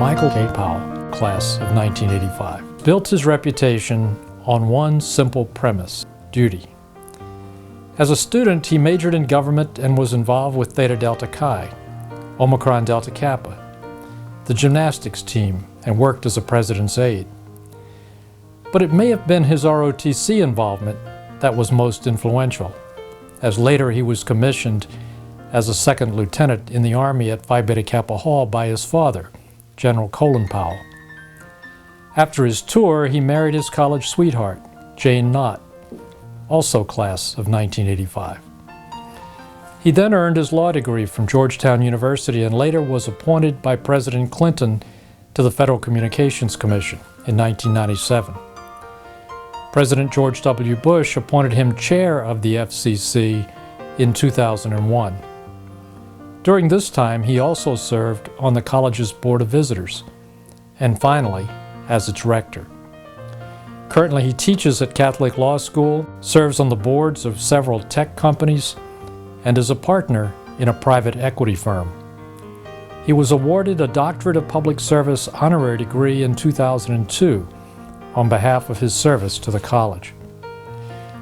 Michael K. Powell, class of 1985, built his reputation on one simple premise: duty. As a student, he majored in government and was involved with Theta Delta Chi, Omicron Delta Kappa, the gymnastics team, and worked as a president's aide. But it may have been his ROTC involvement that was most influential, as later he was commissioned as a second lieutenant in the Army at Phi Beta Kappa Hall by his father, General Colin Powell. After his tour, he married his college sweetheart, Jane Knott, also class of 1985. He then earned his law degree from Georgetown University and later was appointed by President Clinton to the Federal Communications Commission in 1997. President George W. Bush appointed him chair of the FCC in 2001. During this time, he also served on the college's Board of Visitors, and finally, as its rector. Currently, he teaches at Catholic Law School, serves on the boards of several tech companies, and is a partner in a private equity firm. He was awarded a Doctorate of Public Service honorary degree in 2002 on behalf of his service to the college.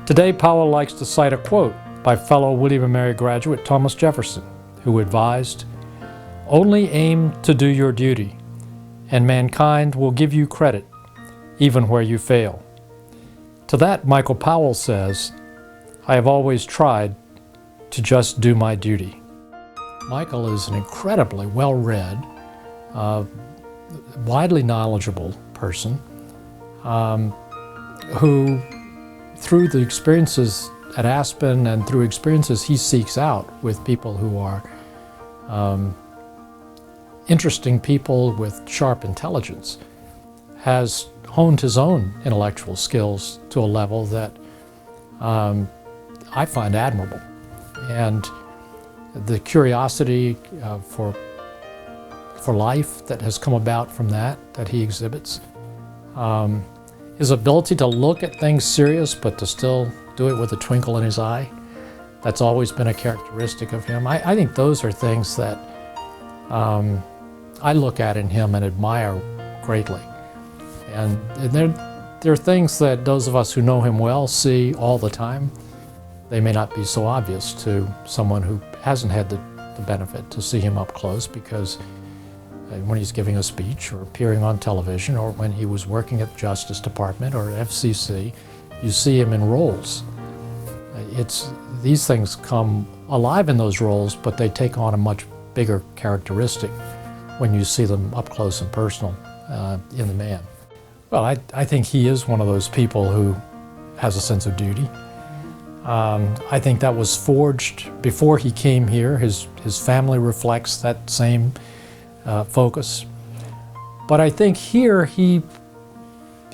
Today, Powell likes to cite a quote by fellow William & Mary graduate Thomas Jefferson, who advised, "Only aim to do your duty, and mankind will give you credit, even where you fail." To that, Michael Powell says, "I have always tried to just do my duty." Michael is an incredibly well-read, widely knowledgeable person who, through the experiences at Aspen and through experiences he seeks out with people who are interesting people with sharp intelligence, has honed his own intellectual skills to a level that I find admirable. And the curiosity for life that has come about from that he exhibits, his ability to look at things serious but to still do it with a twinkle in his eye, that's always been a characteristic of him. I think those are things that I look at in him and admire greatly. And they're things that those of us who know him well see all the time. They may not be so obvious to someone who hasn't had the benefit to see him up close, because when he's giving a speech or appearing on television or when he was working at the Justice Department or FCC, you see him in roles. These things come alive in those roles, but they take on a much bigger characteristic when you see them up close and personal in the man. Well, I think he is one of those people who has a sense of duty. I think that was forged before he came here. His family reflects that same focus. But I think here he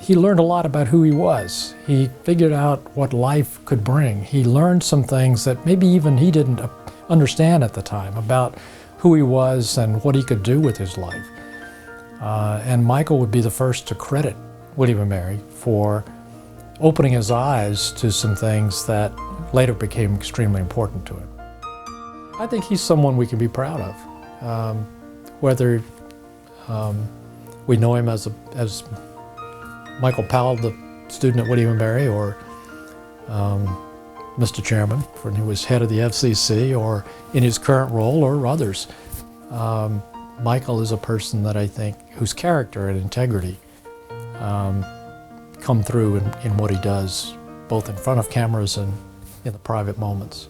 learned a lot about who he was. He figured out what life could bring. He learned some things that maybe even he didn't understand at the time about who he was and what he could do with his life. And Michael would be the first to credit William & Mary for opening his eyes to some things that later became extremely important to him. I think he's someone we can be proud of. Whether we know him as Michael Powell, the student at William & Mary, or Mr. Chairman, when he was head of the FCC, or in his current role, or others. Michael is a person that I think whose character and integrity come through in what he does, both in front of cameras and in the private moments.